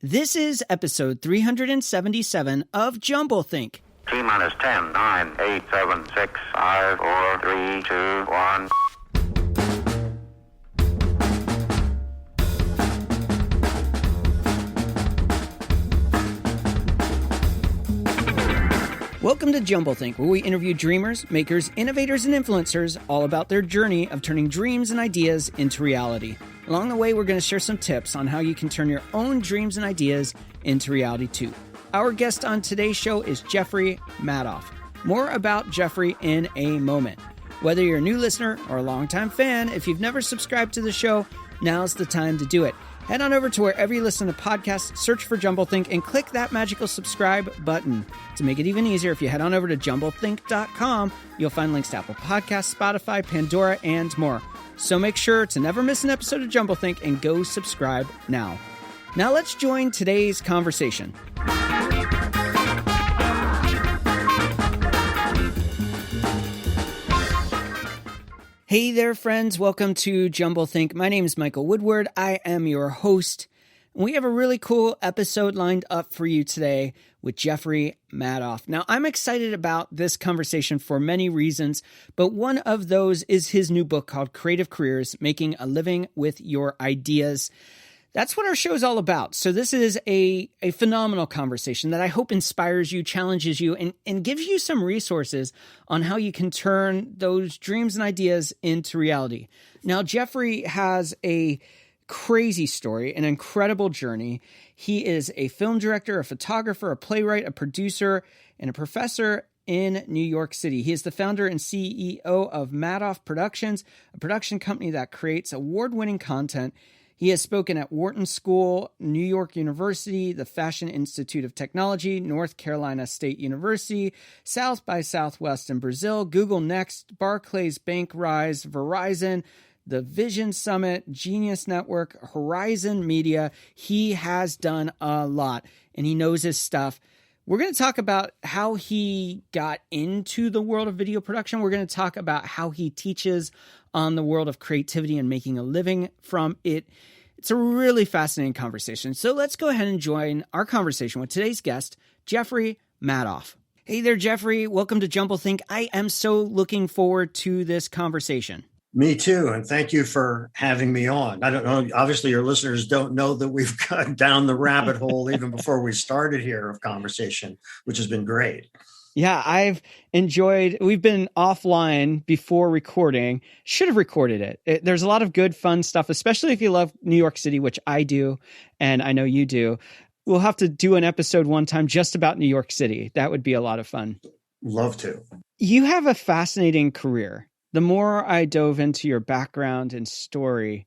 This is episode 377 of Jumblethink. T minus 10, 9, 8, 7, 6, 5, 4, 3, 2, 1. Welcome to Jumblethink, where we interview dreamers, makers, innovators, and influencers all about their journey of turning dreams and ideas into reality. Along the way, we're going to share some tips on how you can turn your own dreams and ideas into reality too. Our guest on today's show is Jeffrey Madoff. More about Jeffrey in a moment. Whether you're a new listener or a longtime fan, if you've never subscribed to the show, now's the time to do it. Head on over to wherever you listen to podcasts, search for Jumblethink, and click that magical subscribe button. To make it even easier, if you head on over to jumblethink.com, you'll find links to Apple Podcasts, Spotify, Pandora, and more. So make sure to never miss an episode of Jumblethink and go subscribe now. Now let's join today's conversation. Hey there, friends. Welcome to Jumblethink. My name is Michael Woodward. I am your host. We have a really cool episode lined up for you today with Jeffrey Madoff. Now, I'm excited about this conversation for many reasons, but one of those is his new book called Creative Careers: Making a Living with Your Ideas. That's what our show is all about. So this is a phenomenal conversation that I hope inspires you, challenges you, and gives you some resources on how you can turn those dreams and ideas into reality. Now, Jeffrey has a crazy story, an incredible journey. He is a film director, a photographer, a playwright, a producer, and a professor in New York City. He is the founder and CEO of Madoff Productions, a production company that creates award-winning content. He has spoken at Wharton School, New York University, the Fashion Institute of Technology, North Carolina State University, South by Southwest in Brazil, Google Next, Barclays Bank Rise, Verizon, the Vision Summit, Genius Network, Horizon Media. He has done a lot, and he knows his stuff. We're going to talk about how he got into the world of video production. We're going to talk about how he teaches on the world of creativity and making a living from it. It's a really fascinating conversation. So let's go ahead and join our conversation with today's guest, Jeffrey Madoff. Hey there, Jeffrey. Welcome to Jumblethink. I am so looking forward to this conversation. Me too. And thank you for having me on. I don't know. Obviously, your listeners don't know that we've gone down the rabbit hole even before we started here of conversation, which has been great. Yeah, I've enjoyed, we've been offline before recording, should have recorded it. There's a lot of good, fun stuff, especially if you love New York City, which I do, and I know you do. We'll have to do an episode one time just about New York City. That would be a lot of fun. Love to. You have a fascinating career. The more I dove into your background and story,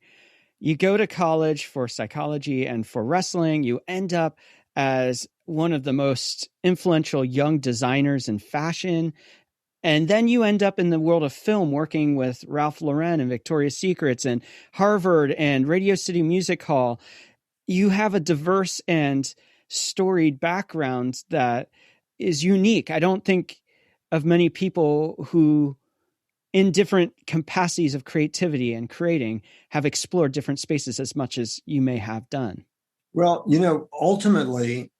you go to college for psychology and for wrestling. You end up as one of the most influential young designers in fashion. And then you end up in the world of film, working with Ralph Lauren and Victoria's Secrets and Harvard and Radio City Music Hall. You have a diverse and storied background that is unique. I don't think of many people who, in different capacities of creativity and creating, have explored different spaces as much as you may have done. Well, ultimately,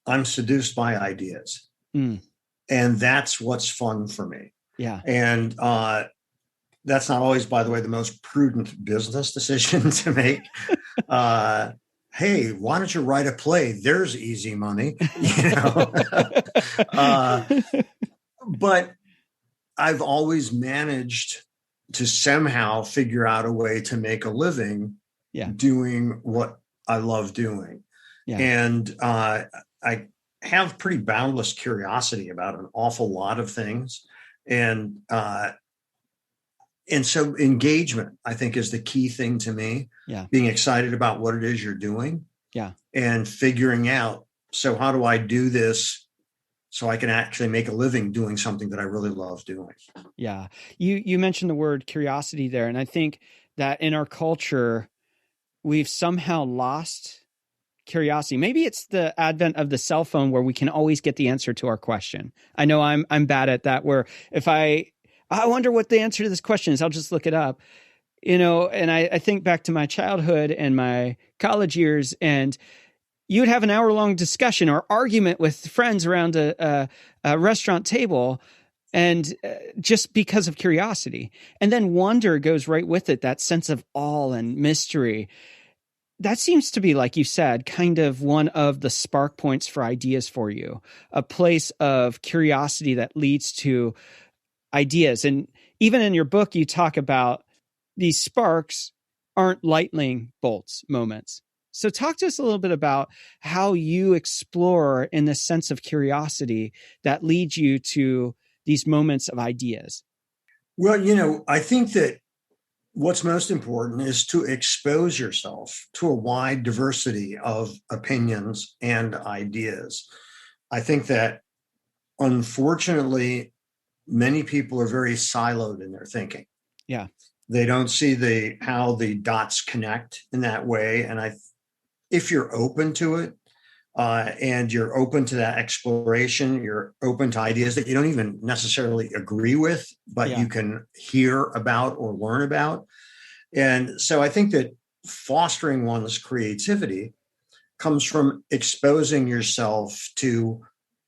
I'm seduced by ideas. And that's what's fun for me. Yeah. And that's not always, by the way, the most prudent business decision to make. Hey, why don't you write a play? There's easy money. But I've always managed to somehow figure out a way to make a living doing what I love doing. Yeah. And I have pretty boundless curiosity about an awful lot of things. And so engagement, I think, is the key thing to me. Yeah. Being excited about what it is you're doing. Yeah. And figuring out, so how do I do this so I can actually make a living doing something that I really love doing? Yeah. You mentioned the word curiosity there. And I think that in our culture, we've somehow lost curiosity. Maybe it's the advent of the cell phone where we can always get the answer to our question. I know I'm bad at that, where if I wonder what the answer to this question is, I'll just look it up. And I think back to my childhood and my college years, and you would have an hour-long discussion or argument with friends around a restaurant table, and just because of curiosity. And then wonder goes right with it, that sense of awe and mystery. That seems to be, like you said, kind of one of the spark points for ideas for you, a place of curiosity that leads to ideas. And even in your book, you talk about these sparks aren't lightning bolts moments. So talk to us a little bit about how you explore in the sense of curiosity that leads you to these moments of ideas. Well, I think that what's most important is to expose yourself to a wide diversity of opinions and ideas. I think that, unfortunately, many people are very siloed in their thinking. Yeah. They don't see how the dots connect in that way. And if you're open to it, and you're open to that exploration, you're open to ideas that you don't even necessarily agree with, but you can hear about or learn about. And so I think that fostering one's creativity comes from exposing yourself to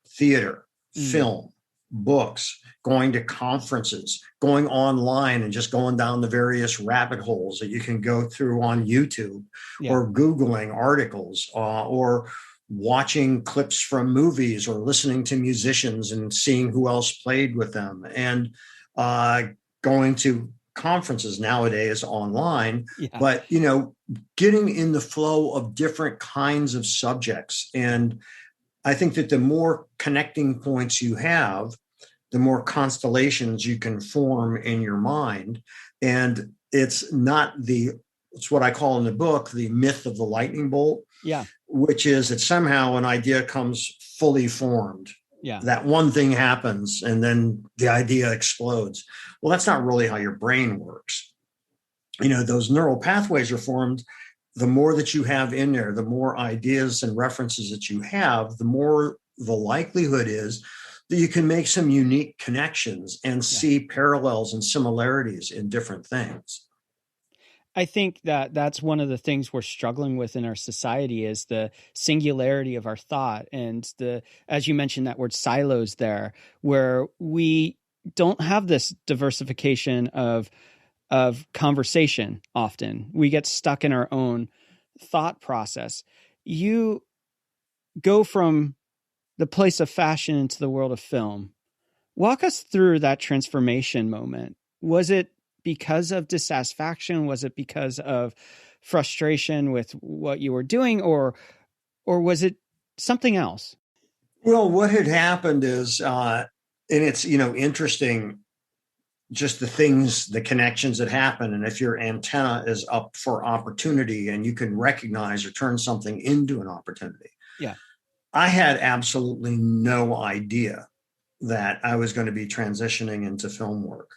theater, film, books, going to conferences, going online and just going down the various rabbit holes that you can go through on YouTube, or Googling articles, or watching clips from movies, or listening to musicians and seeing who else played with them, and going to conferences nowadays online. But, getting in the flow of different kinds of subjects. And I think that the more connecting points you have, the more constellations you can form in your mind. And it's what I call in the book, the myth of the lightning bolt, which is that somehow an idea comes fully formed. That one thing happens and then the idea explodes. Well, that's not really how your brain works. Those neural pathways are formed. The more that you have in there, the more ideas and references that you have, the more the likelihood is that you can make some unique connections and see parallels and similarities in different things. I think that that's one of the things we're struggling with in our society, is the singularity of our thought, and as you mentioned, that word silos there, where we don't have this diversification of conversation. Often we get stuck in our own thought process. You go from the place of fashion into the world of film. Walk us through that transformation moment. Was it because of dissatisfaction? Was it because of frustration with what you were doing, or was it something else? Well, what had happened is, and it's, interesting, just the connections that happen. And if your antenna is up for opportunity and you can recognize or turn something into an opportunity. I had absolutely no idea that I was going to be transitioning into film work.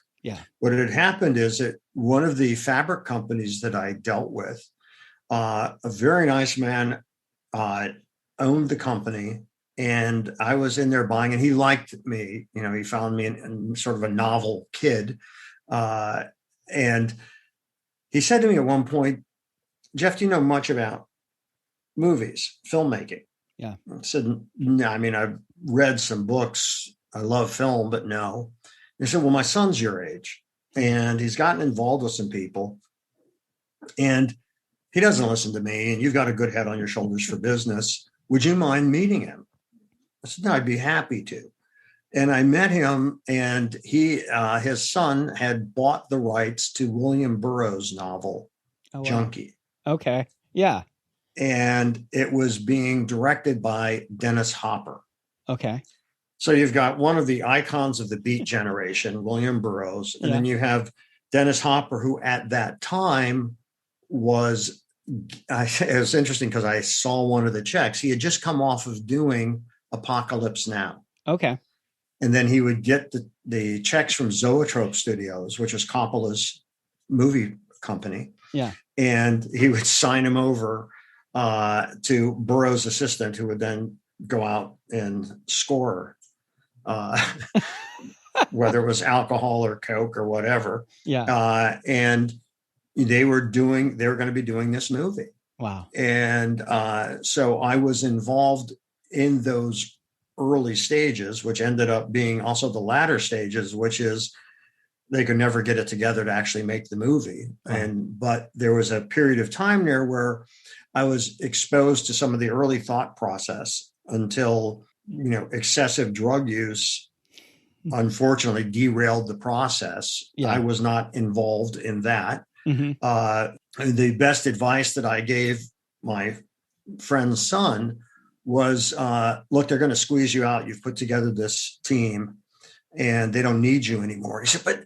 What had happened is that one of the fabric companies that I dealt with, a very nice man, owned the company, and I was in there buying, and he liked me. He found me in sort of a novel kid. And he said to me at one point, "Jeff, do you know much about movies, filmmaking?" I said, "No, I've read some books. I love film, but no." He said, "Well, my son's your age, and he's gotten involved with some people, and he doesn't listen to me, and you've got a good head on your shoulders for business. Would you mind meeting him?" I said, "No, I'd be happy to." And I met him, and his son had bought the rights to William Burroughs' novel, Junkie. Okay. Yeah. And it was being directed by Dennis Hopper. Okay. So you've got one of the icons of the Beat generation, William Burroughs, and then you have Dennis Hopper, who at that time it was interesting because I saw one of the checks. He had just come off of doing Apocalypse Now. Okay. And then he would get the checks from Zoetrope Studios, which is Coppola's movie company. And he would sign them over to Burroughs' assistant, who would then go out and score, whether it was alcohol or Coke or whatever. And they were going to be doing this movie. Wow. And so I was involved in those early stages, which ended up being also the latter stages, which is they could never get it together to actually make the movie. Wow. But there was a period of time there where I was exposed to some of the early thought process until, excessive drug use unfortunately derailed the process. Yeah. I was not involved in that. Mm-hmm. The best advice that I gave my friend's son was, look, they're going to squeeze you out. You've put together this team and they don't need you anymore. He said, but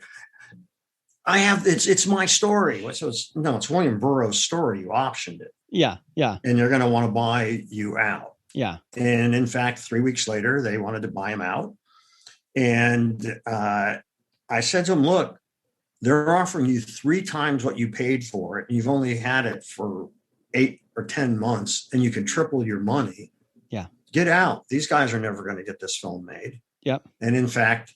I have, it's my story. So it's William Burroughs' story. You optioned it. Yeah. Yeah. And they're going to want to buy you out. Yeah. And in fact, 3 weeks later, they wanted to buy him out. And I said to him, look, they're offering you 3 times what you paid for it. You've only had it for 8 or 10 months and you can triple your money. Yeah. Get out. These guys are never going to get this film made. Yep. And in fact,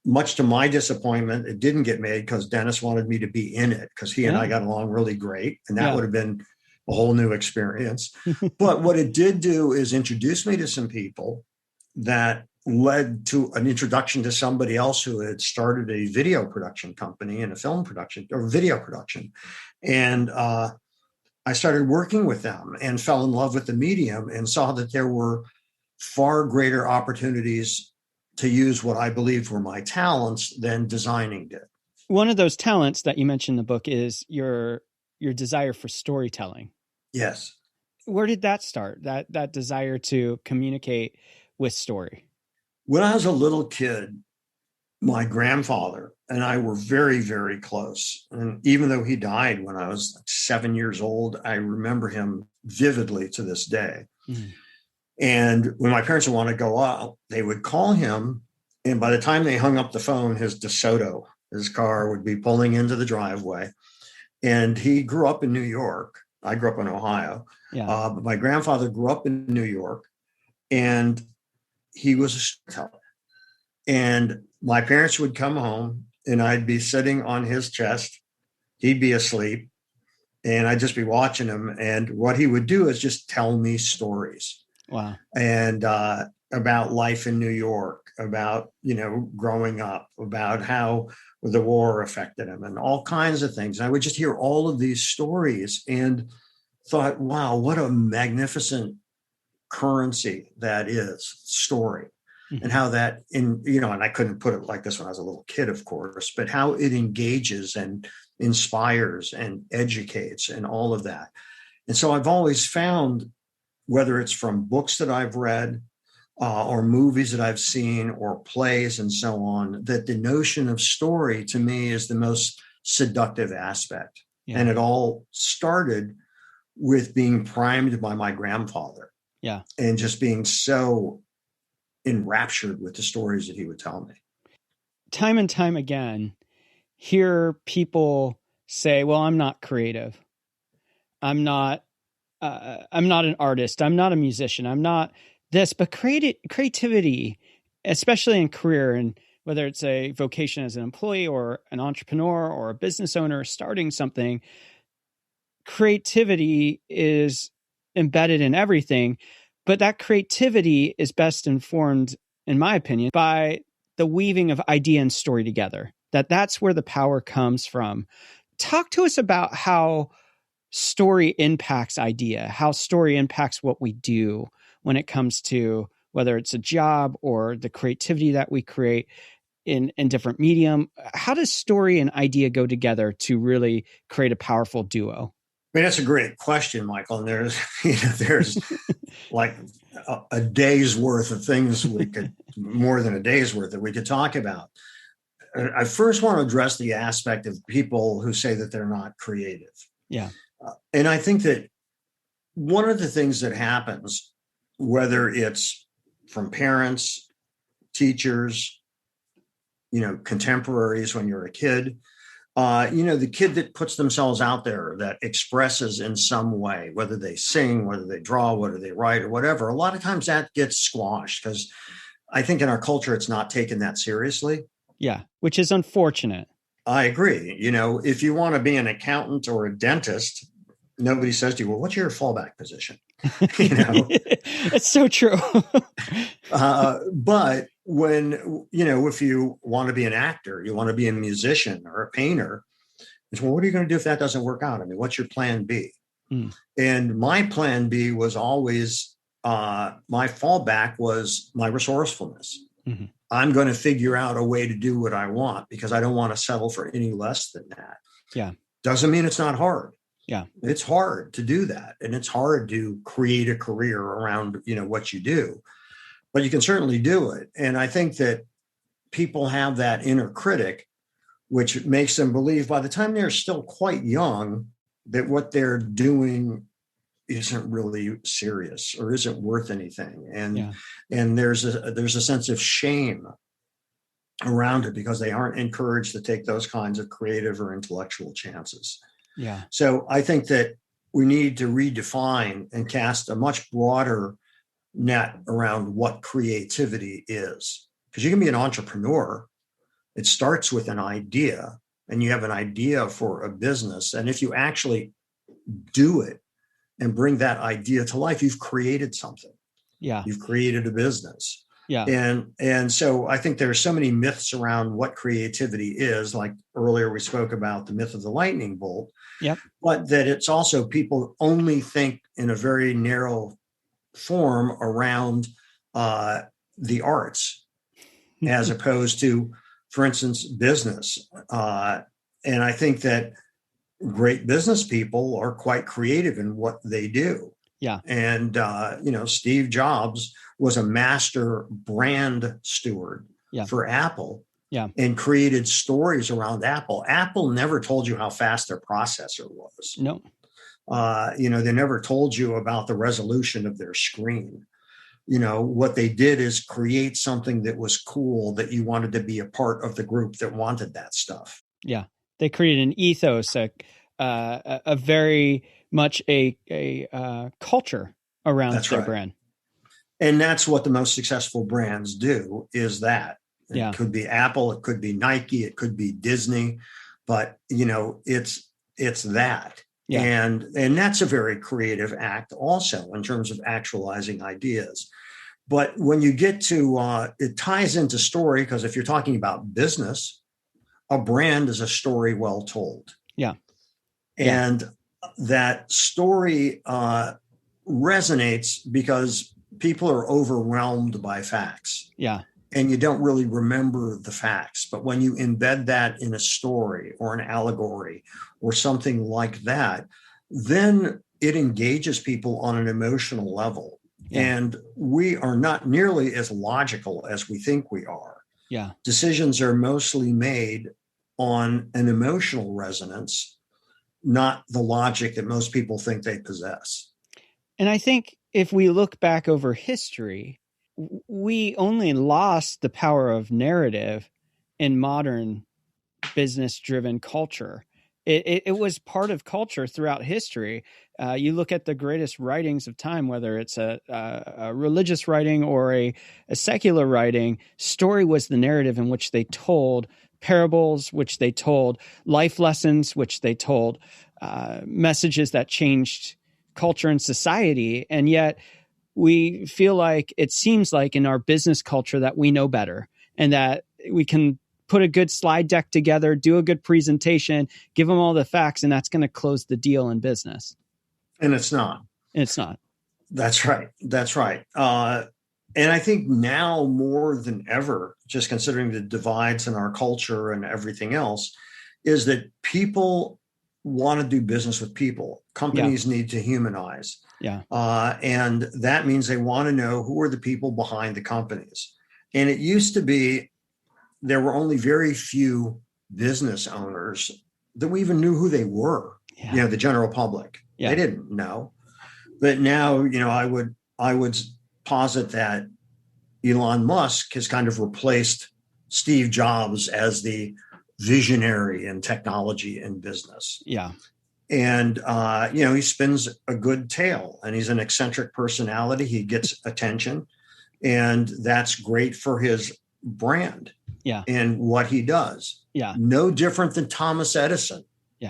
much to my disappointment, it didn't get made because Dennis wanted me to be in it because he and I got along really great. And that would have been a whole new experience. But what it did do is introduce me to some people that led to an introduction to somebody else who had started a video production company and a film production or video production. And I started working with them and fell in love with the medium and saw that there were far greater opportunities to use what I believed were my talents than designing did. One of those talents that you mentioned in the book is your desire for storytelling. Yes. Where did that start? That desire to communicate with story? When I was a little kid, my grandfather and I were very, very close. And even though he died when I was 7 years old, I remember him vividly to this day. Mm. And when my parents would want to go out, they would call him. And by the time they hung up the phone, his DeSoto, his car, would be pulling into the driveway. And he grew up in New York. I grew up in Ohio. Yeah. But my grandfather grew up in New York. And he was a storyteller. And my parents would come home and I'd be sitting on his chest. He'd be asleep and I'd just be watching him. And what he would do is just tell me stories. Wow. And about life in New York, about, growing up, about how the war affected him and all kinds of things. And I would just hear all of these stories and thought, wow, what a magnificent currency that is, story. Mm-hmm. And how that and I couldn't put it like this when I was a little kid, of course, but how it engages and inspires and educates and all of that. And so I've always found, whether it's from books that I've read or movies that I've seen or plays and so on, that the notion of story to me is the most seductive aspect. Yeah. And it all started with being primed by my grandfather. Yeah. And just being so enraptured with the stories that he would tell me. Time and time again, hear people say, well, I'm not creative. I'm not an artist. I'm not a musician. I'm not this, but creativity, especially in career, and whether it's a vocation as an employee or an entrepreneur or a business owner starting something, creativity is embedded in everything. But that creativity is best informed, in my opinion, by the weaving of idea and story together. That's where the power comes from. Talk to us about how story impacts idea, how story impacts what we do when it comes to whether it's a job or the creativity that we create in different medium. How does story and idea go together to really create a powerful duo? I mean, that's a great question, Michael. And there's like a day's worth of things more than a day's worth that we could talk about. I first want to address the aspect of people who say that they're not creative. Yeah. And I think that one of the things that happens, whether it's from parents, teachers, contemporaries when you're a kid, the kid that puts themselves out there, that expresses in some way, whether they sing, whether they draw, whether they write or whatever, a lot of times that gets squashed because I think in our culture, it's not taken that seriously. Yeah, which is unfortunate. I agree. If you want to be an accountant or a dentist, nobody says to you, well, what's your fallback position? It's so true. But when, if you want to be an actor, you want to be a musician or a painter, it's, well, what are you going to do if that doesn't work out? I mean, what's your plan B? And my plan B was always, my fallback was my resourcefulness. Mm-hmm. I'm going to figure out a way to do what I want because I don't want to settle for any less than that. Yeah. Doesn't mean it's not hard. Yeah. It's hard to do that. And it's hard to create a career around, what you do, but you can certainly do it. And I think that people have that inner critic, which makes them believe by the time they're still quite young, that what they're doing isn't really serious or isn't worth anything. And there's a sense of shame around it because they aren't encouraged to take those kinds of creative or intellectual chances. Yeah. So I think that we need to redefine and cast a much broader net around what creativity is. Because you can be an entrepreneur. It starts with an idea, and you have an idea for a business. And if you actually do it and bring that idea to life, you've created something. Yeah. You've created a business. Yeah. And so I think there are so many myths around what creativity is. Like earlier, we spoke about the myth of the lightning bolt. Yep. But that it's also people only think in a very narrow form around the arts, as opposed to, for instance, business. And I think that great business people are quite creative in what they do. Yeah. And, Steve Jobs was a master brand steward for Apple. Yeah. And created stories around Apple. Apple never told you how fast their processor was. No. They never told you about the resolution of their screen. What they did is create something that was cool that you wanted to be a part of the group that wanted that stuff. Yeah. They created an ethos, a very much a culture around their brand. And that's what the most successful brands do, is that. It could be Apple, it could be Nike, it could be Disney, but it's that. Yeah. And that's a very creative act also in terms of actualizing ideas. But when you get to, it ties into story, because if you're talking about business, a brand is a story well told. Yeah. And that story resonates because people are overwhelmed by facts. Yeah. And you don't really remember the facts. But when you embed that in a story or an allegory or something like that, then it engages people on an emotional level. Yeah. And we are not nearly as logical as we think we are. Yeah. Decisions are mostly made on an emotional resonance, not the logic that most people think they possess. And I think if we look back over history, we only lost the power of narrative in modern business-driven culture. It was part of culture throughout history. You look at the greatest writings of time, whether it's a religious writing or a secular writing, story was the narrative in which they told parables, which they told life lessons, which they told messages that changed culture and society. And yet we feel like, it seems like in our business culture, that we know better and that we can put a good slide deck together, do a good presentation, give them all the facts, and that's going to close the deal in business. And it's not. It's not. That's right. That's right. And I think now more than ever, just considering the divides in our culture and everything else, is that people want to do business with people. Companies need to humanize. Yeah. And that means they want to know who are the people behind the companies. And it used to be there were only very few business owners that we even knew who they were. Yeah. The general public. Yeah. They didn't know. But now, I would posit that Elon Musk has kind of replaced Steve Jobs as the visionary in technology and business. Yeah. And, he spins a good tale, and he's an eccentric personality. He gets attention, and that's great for his brand and what he does. Yeah. No different than Thomas Edison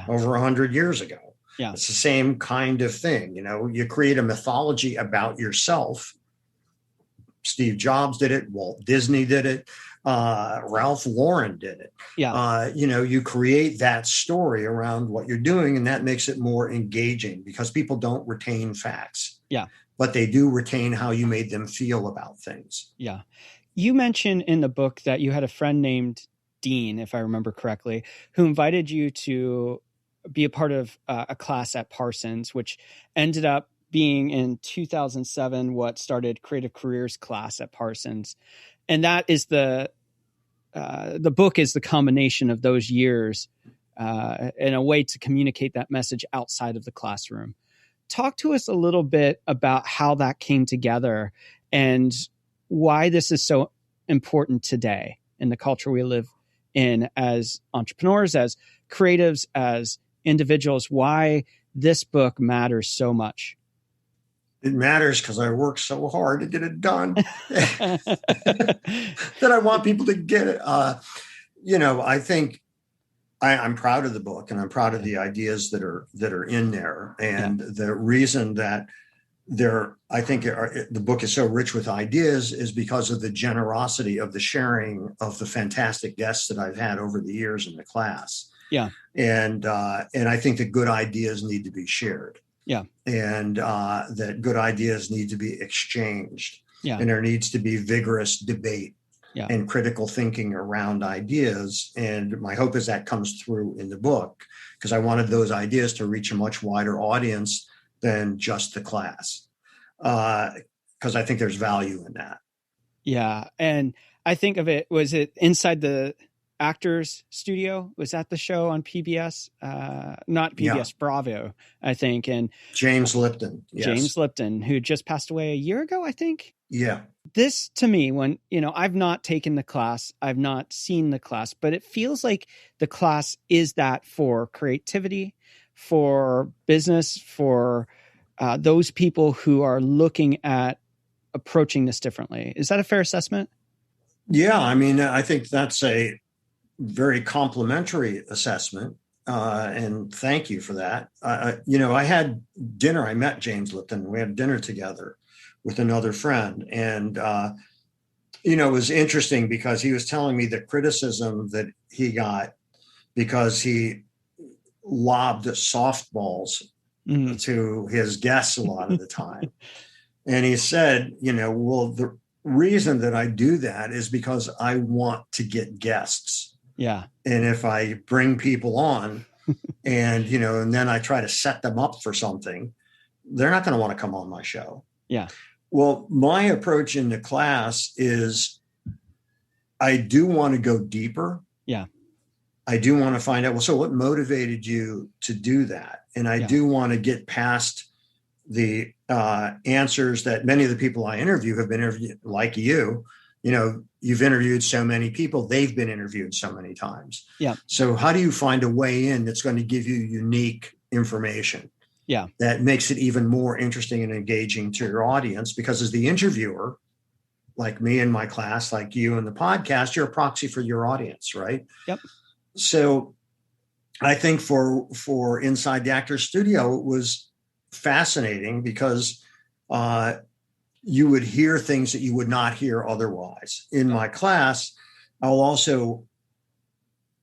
over 100 years ago. Yeah. It's the same kind of thing. You create a mythology about yourself. Steve Jobs did it. Walt Disney did it. Ralph Lauren did it. Yeah. You create that story around what you're doing, and that makes it more engaging because people don't retain facts. Yeah. But they do retain how you made them feel about things. Yeah. You mentioned in the book that you had a friend named Dean, if I remember correctly, who invited you to be a part of a class at Parsons, which ended up being in 2007, what started Creative Careers class at Parsons. And that is the book is the combination of those years in a way to communicate that message outside of the classroom. Talk to us a little bit about how that came together and why this is so important today in the culture we live in as entrepreneurs, as creatives, as individuals, why this book matters so much. It matters because I work so hard to get it done that I want people to get it. I think I'm proud of the book, and I'm proud of the ideas that are in there. And the reason that I think the book is so rich with ideas is because of the generosity of the sharing of the fantastic guests that I've had over the years in the class. Yeah. And I think that good ideas need to be shared. Yeah. And that good ideas need to be exchanged. Yeah. And there needs to be vigorous debate and critical thinking around ideas. And my hope is that comes through in the book, because I wanted those ideas to reach a much wider audience than just the class. Because I think there's value in that. Yeah. And I think of it, was it Inside the Actors Studio? Was that the show on PBS? Not PBS, Bravo, I think. And James Lipton. Yes. James Lipton, who just passed away a year ago, I think. Yeah. This, to me, when, I've not taken the class, I've not seen the class, but it feels like the class is that for creativity, for business, for those people who are looking at approaching this differently. Is that a fair assessment? Yeah. I mean, I think that's a very complimentary assessment. And thank you for that. I had dinner. I met James Lipton. We had dinner together with another friend. And, it was interesting because he was telling me the criticism that he got because he lobbed softballs to his guests a lot of the time. And he said, well, the reason that I do that is because I want to get guests. Yeah. And if I bring people on and, and then I try to set them up for something, they're not going to want to come on my show. Yeah. Well, my approach in the class is I do want to go deeper. Yeah. I do want to find out, well, so what motivated you to do that? And I do want to get past the answers that many of the people I interview have been interviewed, like you. You've interviewed so many people, they've been interviewed so many times. Yeah. So how do you find a way in that's going to give you unique information? Yeah. That makes it even more interesting and engaging to your audience, because as the interviewer, like me in my class, like you in the podcast, you're a proxy for your audience, right? Yep. So I think for Inside the Actors Studio, it was fascinating because you would hear things that you would not hear otherwise. In my class, I'll also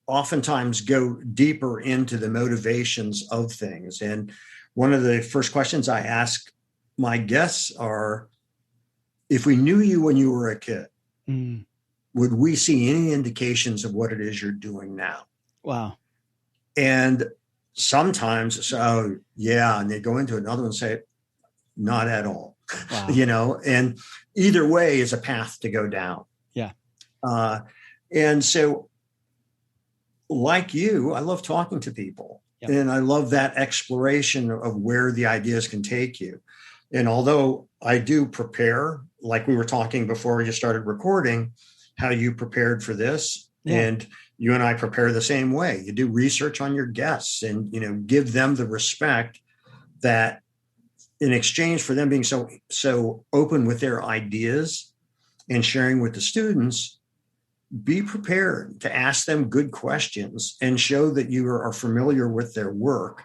oftentimes go deeper into the motivations of things. And one of the first questions I ask my guests are, if we knew you when you were a kid, would we see any indications of what it is you're doing now? Wow. And sometimes, so yeah, and they go into another one and say, not at all. Wow. And either way is a path to go down. Yeah. And so, like you, I love talking to people. Yep. And I love that exploration of where the ideas can take you. And although I do prepare, like we were talking before we just started recording, how you prepared for this, and you and I prepare the same way. You do research on your guests and, give them the respect that in exchange for them being so open with their ideas and sharing with the students, be prepared to ask them good questions and show that you are familiar with their work.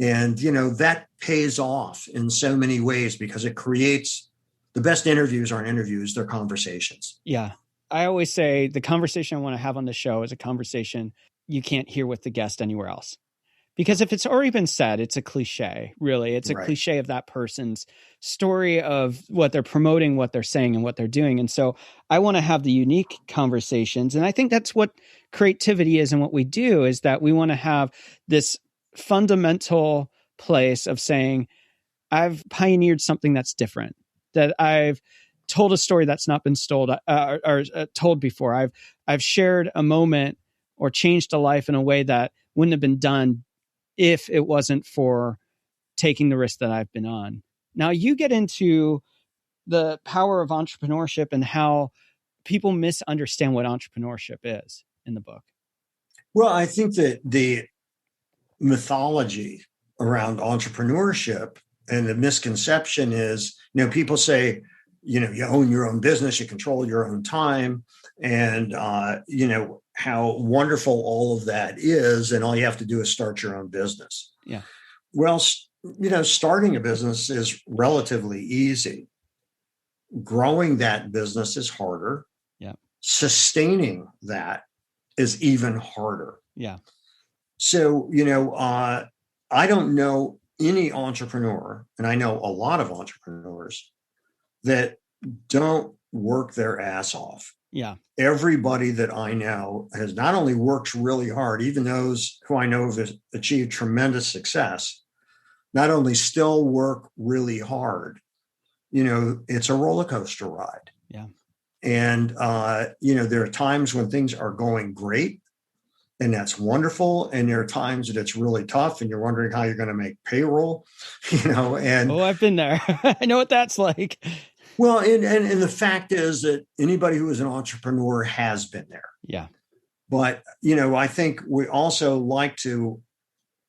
And, that pays off in so many ways because it creates the best interviews aren't interviews, they're conversations. Yeah. I always say the conversation I want to have on the show is a conversation you can't hear with the guest anywhere else. Because if it's already been said, it's a cliche, really. It's a cliche of that person's story of what they're promoting, what they're saying, and what they're doing. And so I want to have the unique conversations. And I think that's what creativity is and what we do, is that we want to have this fundamental place of saying, I've pioneered something that's different, that I've told a story that's not been told before. I've shared a moment or changed a life in a way that wouldn't have been done if it wasn't for taking the risk that I've been on. Now you get into the power of entrepreneurship and how people misunderstand what entrepreneurship is in the book. Well, I think that the mythology around entrepreneurship and the misconception is, people say, you own your own business, you control your own time, and, how wonderful all of that is. And all you have to do is start your own business. Yeah. Well, starting a business is relatively easy. Growing that business is harder. Yeah. Sustaining that is even harder. Yeah. So, I don't know any entrepreneur, and I know a lot of entrepreneurs that don't work their ass off. Yeah. Everybody that I know has not only works really hard, even those who I know have achieved tremendous success, not only still work really hard, it's a roller coaster ride. Yeah. And, there are times when things are going great and that's wonderful. And there are times that it's really tough and you're wondering how you're going to make payroll, and I've been there. I know what that's like. Well, and the fact is that anybody who is an entrepreneur has been there. Yeah. But, I think we also like to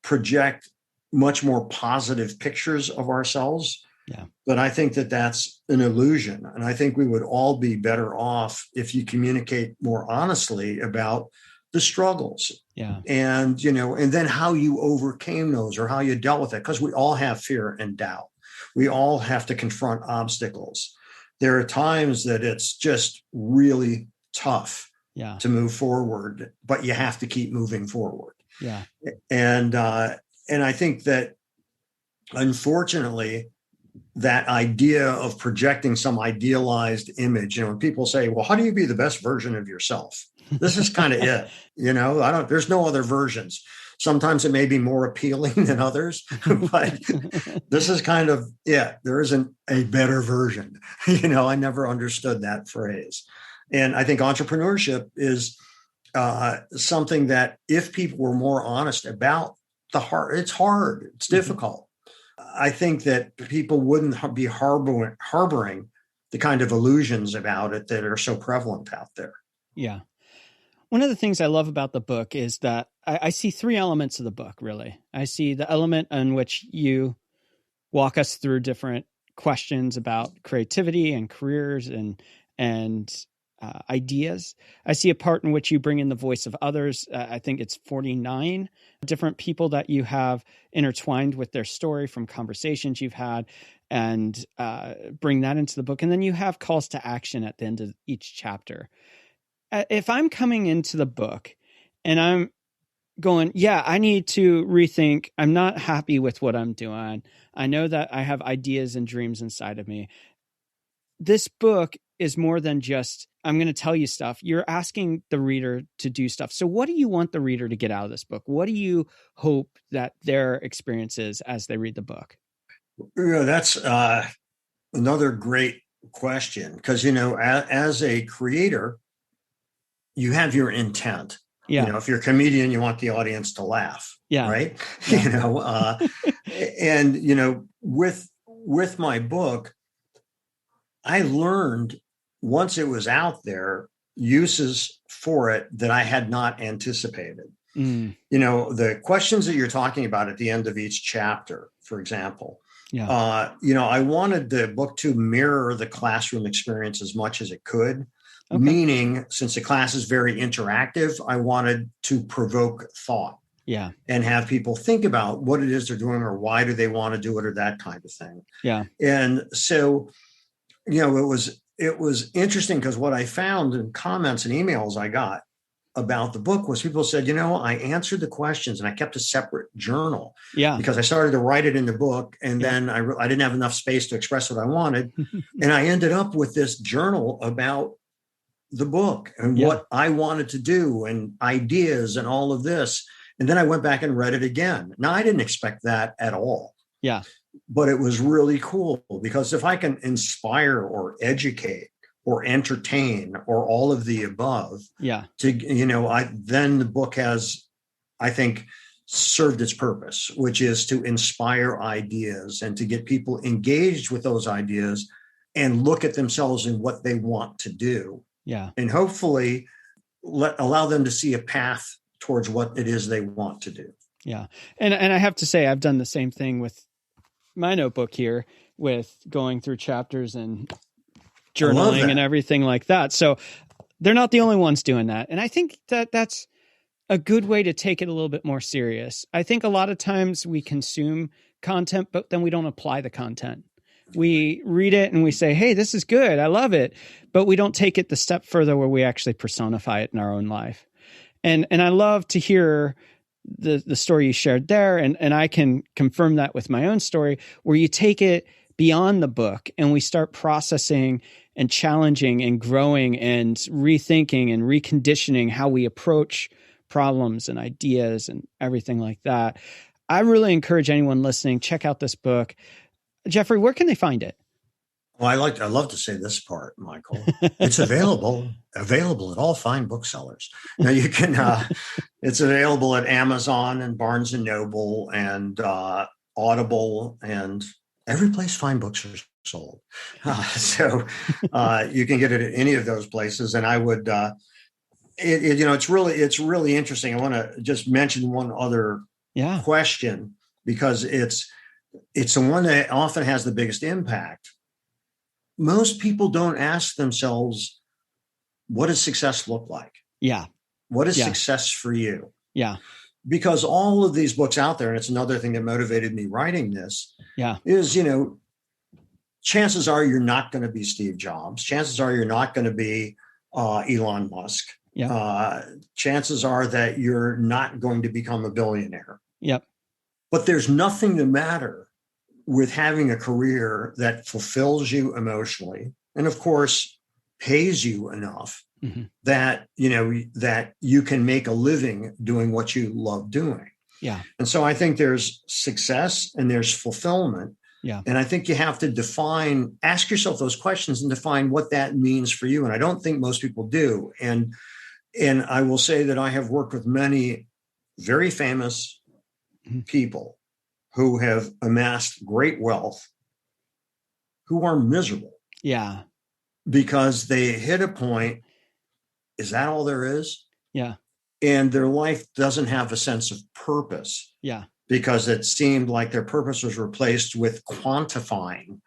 project much more positive pictures of ourselves. Yeah. But I think that that's an illusion. And I think we would all be better off if you communicate more honestly about the struggles. Yeah. And, and then how you overcame those or how you dealt with it. Because we all have fear and doubt. We all have to confront obstacles. There are times that it's just really tough to move forward, but you have to keep moving forward. Yeah. And I think that, unfortunately, that idea of projecting some idealized image, when people say, well, how do you be the best version of yourself? This is kind of it, there's no other versions. Sometimes it may be more appealing than others, but this is kind of, there isn't a better version. I never understood that phrase. And I think entrepreneurship is something that if people were more honest about it's hard, it's difficult. I think that people wouldn't be harboring the kind of illusions about it that are so prevalent out there. Yeah. One of the things I love about the book is that I see three elements of the book, really. I see the element in which you walk us through different questions about creativity and careers and ideas. I see a part in which you bring in the voice of others. I think it's 49 different people that you have intertwined with their story from conversations you've had, and bring that into the book. And then you have calls to action at the end of each chapter. If I'm coming into the book and I'm going, I need to rethink, I'm not happy with what I'm doing, I know that I have ideas and dreams inside of me. This book is more than just, I'm going to tell you stuff. You're asking the reader to do stuff. So what do you want the reader to get out of this book? What do you hope that their experience is as they read the book? That's another great question. Because, as a creator, you have your intent. Yeah. If you're a comedian, you want the audience to laugh. Yeah. Right. Yeah. And, with my book, I learned once it was out there, uses for it that I had not anticipated. The questions that you're talking about at the end of each chapter, for example, I wanted the book to mirror the classroom experience as much as it could. Okay. Meaning, since the class is very interactive, I wanted to provoke thought. Yeah. And have people think about what it is they're doing or why do they want to do it or that kind of thing. Yeah. And so, it was interesting because what I found in comments and emails I got about the book was people said, I answered the questions and I kept a separate journal. Yeah. Because I started to write it in the book and then I didn't have enough space to express what I wanted. And I ended up with this journal about the book and what I wanted to do and ideas and all of this. And then I went back and read it again. Now, I didn't expect that at all. Yeah. But it was really cool because if I can inspire or educate or entertain or all of the above, then the book has, I think, served its purpose, which is to inspire ideas and to get people engaged with those ideas and look at themselves and what they want to do. Yeah. And hopefully allow them to see a path towards what it is they want to do. Yeah. And I have to say, I've done the same thing with my notebook here with going through chapters and journaling and everything like that. So they're not the only ones doing that. And I think that that's a good way to take it a little bit more serious. I think a lot of times we consume content, but then we don't apply the content. We read it and we say, hey, this is good. I love it. But we don't take it the step further where we actually personify it in our own life. And I love to hear the story you shared there. And I can confirm that with my own story, where you take it beyond the book and we start processing and challenging and growing and rethinking and reconditioning how we approach problems and ideas and everything like that. I really encourage anyone listening, check out this book. Jeffrey, where can they find it? Well, I love to say this part, Michael. It's available at all fine booksellers. Now you can, it's available at Amazon and Barnes and Noble and Audible and every place fine books are sold. So you can get it at any of those places. And I would, it's really interesting. I want to just mention one other question because it's the one that often has the biggest impact. Most people don't ask themselves, what does success look like? Yeah. What is success for you? Yeah. Because all of these books out there, and it's another thing that motivated me writing this, is, chances are you're not going to be Steve Jobs. Chances are you're not going to be Elon Musk. Yeah. Chances are that you're not going to become a billionaire. Yep. But there's nothing the matter with having a career that fulfills you emotionally and, of course, pays you enough that, that you can make a living doing what you love doing. Yeah. And so I think there's success and there's fulfillment. Yeah. And I think you have to ask yourself those questions and define what that means for you. And I don't think most people do. And I will say that I have worked with many very famous people who have amassed great wealth, who are miserable. Yeah. Because they hit a point, is that all there is? Yeah. And their life doesn't have a sense of purpose. Yeah. Because it seemed like their purpose was replaced with quantifying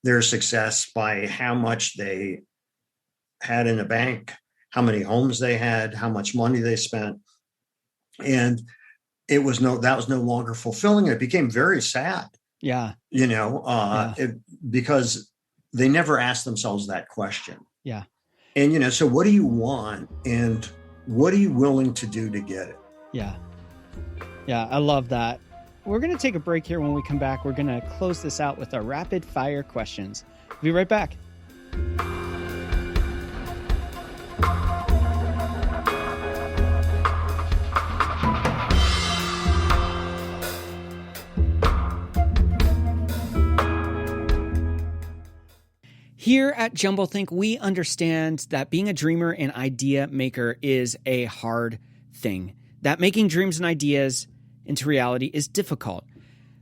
their success by how much they had in the bank, how many homes they had, how much money they spent. And that was no longer fulfilling. It became very sad. Yeah. Because they never asked themselves that question. Yeah. And, so what do you want and what are you willing to do to get it? Yeah. Yeah. I love that. We're going to take a break here. When we come back, we're going to close this out with our rapid fire questions. We'll be right back. Here at Jumblethink, we understand that being a dreamer and idea maker is a hard thing, that making dreams and ideas into reality is difficult.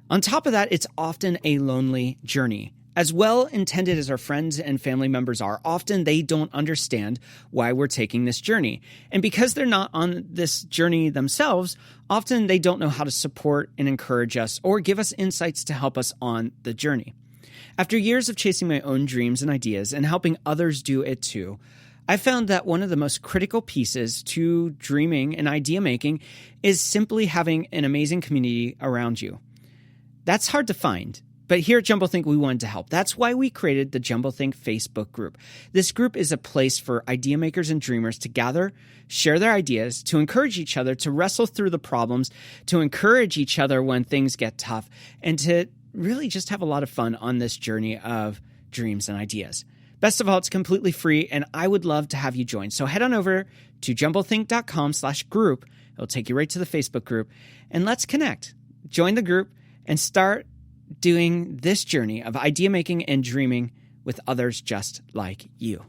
On top of that, it's often a lonely journey. As well-intended as our friends and family members are, often they don't understand why we're taking this journey. And because they're not on this journey themselves, often they don't know how to support and encourage us or give us insights to help us on the journey. After years of chasing my own dreams and ideas and helping others do it too, I found that one of the most critical pieces to dreaming and idea making is simply having an amazing community around you. That's hard to find, but here at Jumbo Think, we wanted to help. That's why we created the Jumbo Think Facebook group. This group is a place for idea makers and dreamers to gather, share their ideas, to encourage each other, to wrestle through the problems, to encourage each other when things get tough, and to really just have a lot of fun on this journey of dreams and ideas. Best of all, it's completely free, and I would love to have you join. So head on over to jumbothink.com/group. It'll take you right to the Facebook group, and let's connect. Join the group and start doing this journey of idea making and dreaming with others just like you.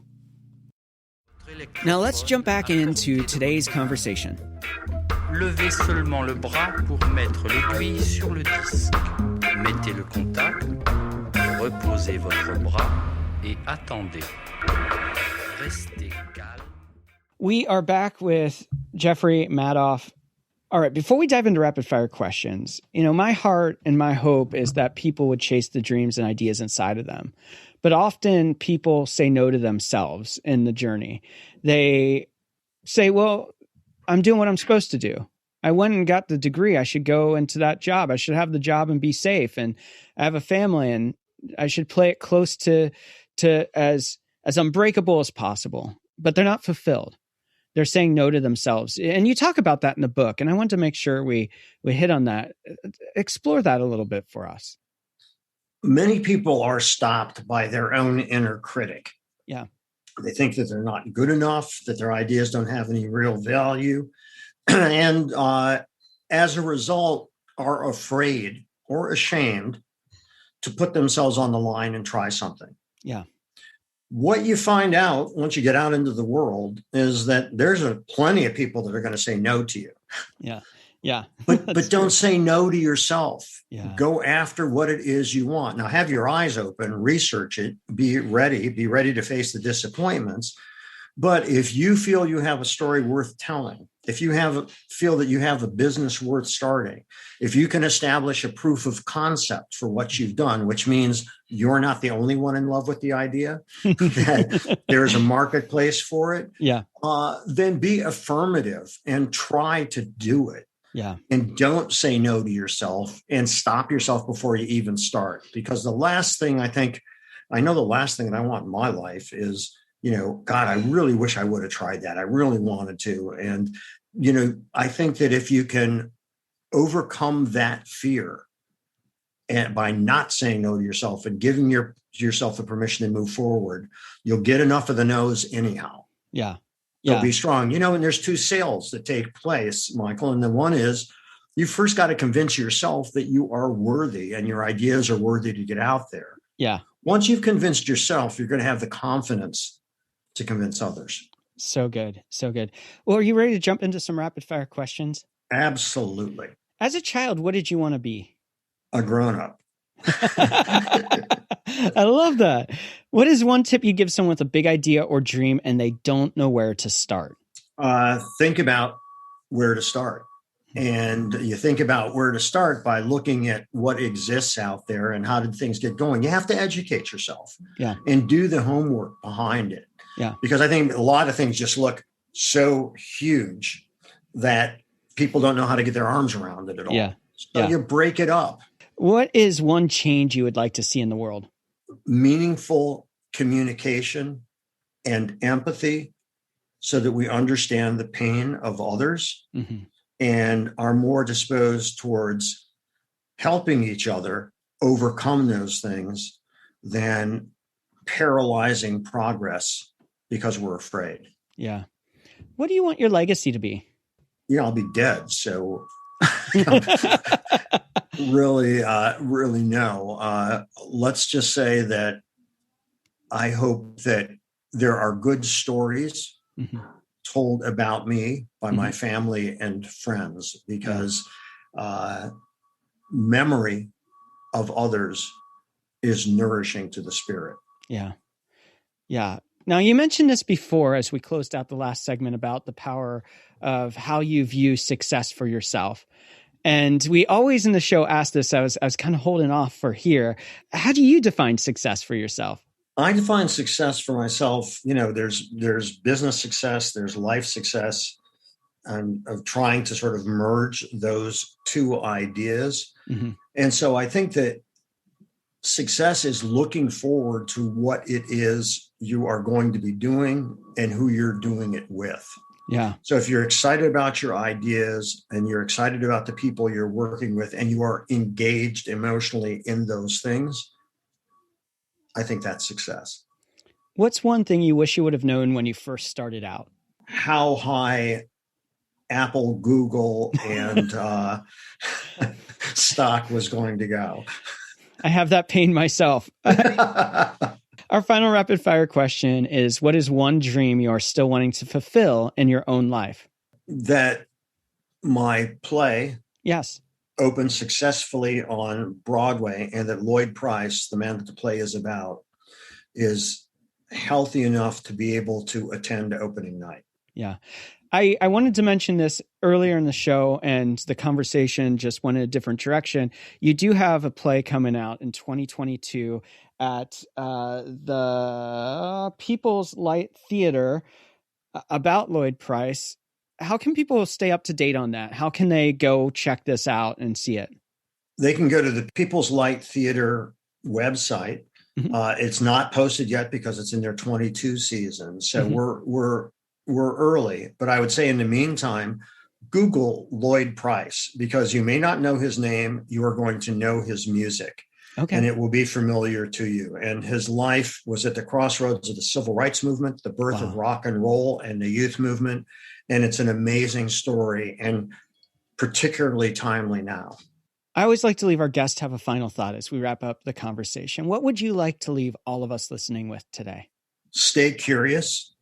Now let's jump back into today's conversation. Levez seulement le bras pour mettre l'aiguille sur le disque. Mettez le contact, reposez votre bras et attendez. Restez calme. We are back with Jeffrey Madoff. All right, before we dive into rapid fire questions, my heart and my hope is that people would chase the dreams and ideas inside of them. But often people say no to themselves in the journey. They say, well, I'm doing what I'm supposed to do. I went and got the degree. I should go into that job. I should have the job and be safe. And I have a family and I should play it close to as unbreakable as possible. But they're not fulfilled. They're saying no to themselves. And you talk about that in the book. And I want to make sure we hit on that. Explore that a little bit for us. Many people are stopped by their own inner critic. Yeah. They think that they're not good enough, that their ideas don't have any real value. And as a result, are afraid or ashamed to put themselves on the line and try something. Yeah. What you find out once you get out into the world is that there's plenty of people that are going to say no to you. Yeah. Yeah. But don't say no to yourself. Yeah. Go after what it is you want. Now have your eyes open, research it, be ready to face the disappointments. But if you feel you have a story worth telling, if you feel that you have a business worth starting, if you can establish a proof of concept for what you've done, which means you're not the only one in love with the idea, that there's a marketplace for it, then be affirmative and try to do it. Yeah. And don't say no to yourself and stop yourself before you even start. Because the last thing that I want in my life is, God, I really wish I would have tried that. I really wanted to. And, I think that if you can overcome that fear and by not saying no to yourself and giving yourself the permission to move forward, you'll get enough of the no's anyhow. Yeah. So be strong. And there's two sales that take place, Michael. And the one is you first got to convince yourself that you are worthy and your ideas are worthy to get out there. Yeah. Once you've convinced yourself, you're going to have the confidence to convince others. So good. So good. Well, are you ready to jump into some rapid fire questions? Absolutely. As a child, what did you want to be? A grown-up. I love that. What is one tip you give someone with a big idea or dream and they don't know where to start? Think about where to start. And you think about where to start by looking at what exists out there and how did things get going. You have to educate yourself and do the homework behind it. Yeah. Because I think a lot of things just look so huge that people don't know how to get their arms around it at all. Yeah. So you break it up. What is one change you would like to see in the world? Meaningful communication and empathy so that we understand the pain of others and are more disposed towards helping each other overcome those things than paralyzing progress because we're afraid. Yeah. What do you want your legacy to be? I'll be dead. So really no. Let's just say that I hope that there are good stories told about me by my family and friends, because memory of others is nourishing to the spirit. Yeah. Yeah. Now, you mentioned this before as we closed out the last segment about the power of how you view success for yourself. And we always in the show ask this. I was kind of holding off for here. How do you define success for yourself? I define success for myself. There's business success, there's life success, and of trying to sort of merge those two ideas. Mm-hmm. And so I think that success is looking forward to what it is you are going to be doing and who you're doing it with. Yeah. So if you're excited about your ideas and you're excited about the people you're working with and you are engaged emotionally in those things, I think that's success. What's one thing you wish you would have known when you first started out? How high Apple, Google, and stock was going to go. I have that pain myself. Our final rapid fire question is, what is one dream you are still wanting to fulfill in your own life? That my play opened successfully on Broadway, and that Lloyd Price, the man that the play is about, is healthy enough to be able to attend opening night. Yeah. I wanted to mention this earlier in the show, and the conversation just went in a different direction. You do have a play coming out in 2022 at the People's Light Theater about Lloyd Price. How can people stay up to date on that? How can they go check this out and see it? They can go to the People's Light Theater website. Mm-hmm. It's not posted yet because it's in their 22 season. So mm-hmm. We're early, but I would say in the meantime, Google Lloyd Price, because you may not know his name. You are going to know his music. Okay. And it will be familiar to you. And his life was at the crossroads of the civil rights movement, the birth of rock and roll, and the youth movement. And it's an amazing story, and particularly timely now. I always like to leave our guests have a final thought as we wrap up the conversation. What would you like to leave all of us listening with today? Stay curious.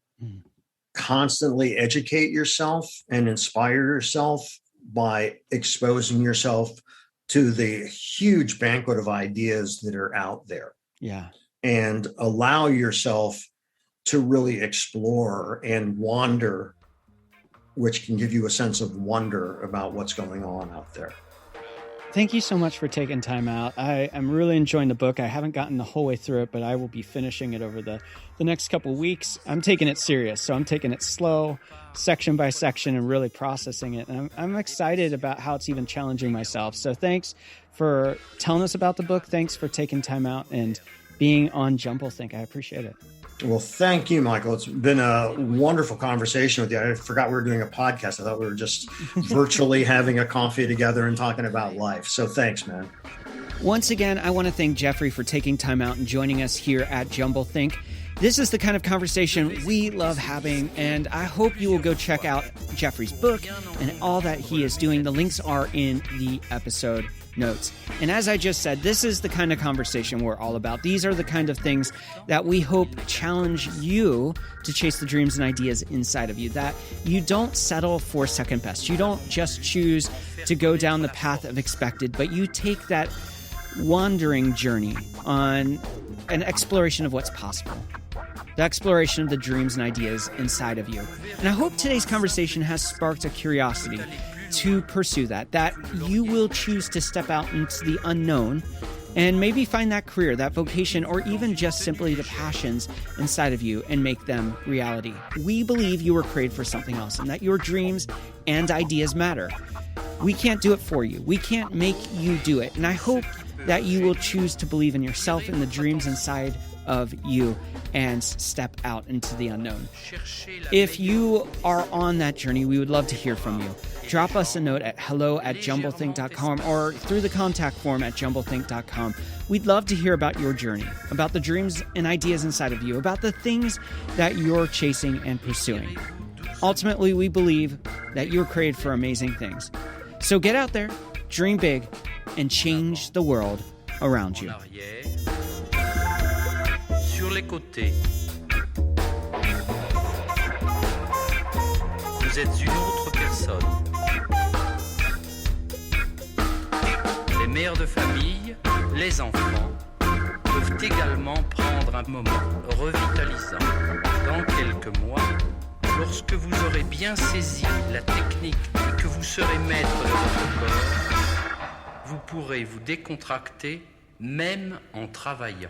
Constantly educate yourself and inspire yourself by exposing yourself to the huge banquet of ideas that are out there. Yeah. And allow yourself to really explore and wander, which can give you a sense of wonder about what's going on out there. Thank you so much for taking time out. I am really enjoying the book. I haven't gotten the whole way through it, but I will be finishing it over the next couple of weeks. I'm taking it serious, so I'm taking it slow, section by section, and really processing it. And I'm excited about how it's even challenging myself. So thanks for telling us about the book. Thanks for taking time out and being on Jumble Think. I appreciate it. Well, thank you, Michael. It's been a wonderful conversation with you. I forgot we were doing a podcast. I thought we were just virtually having a coffee together and talking about life. So thanks, man. Once again, I want to thank Jeffrey for taking time out and joining us here at Jumble Think. This is the kind of conversation we love having, and I hope you will go check out Jeffrey's book and all that he is doing. The links are in the episode notes. And as I just said, this is the kind of conversation we're all about. These are the kind of things that we hope challenge you to chase the dreams and ideas inside of you, that you don't settle for second best. You don't just choose to go down the path of expected, but you take that wandering journey on an exploration of what's possible. The exploration of the dreams and ideas inside of you. And I hope today's conversation has sparked a curiosity to pursue that you will choose to step out into the unknown and maybe find that career, that vocation, or even just simply the passions inside of you and make them reality. We believe you were created for something else and that your dreams and ideas matter. We can't do it for you. We can't make you do it. And I hope that you will choose to believe in yourself and the dreams inside of you and step out into the unknown. If you are on that journey, we would love to hear from you. Drop us a note at hello@jumblethink.com or through the contact form at jumblethink.com. We'd love to hear about your journey, about the dreams and ideas inside of you, about the things that you're chasing and pursuing. Ultimately, we believe that you're created for amazing things. So get out there, dream big, and change the world around you. Sur les côtés, vous êtes une autre personne. Les mères de famille, les enfants, peuvent également prendre un moment revitalisant. Dans quelques mois, lorsque vous aurez bien saisi la technique et que vous serez maître de votre corps, vous pourrez vous décontracter même en travaillant.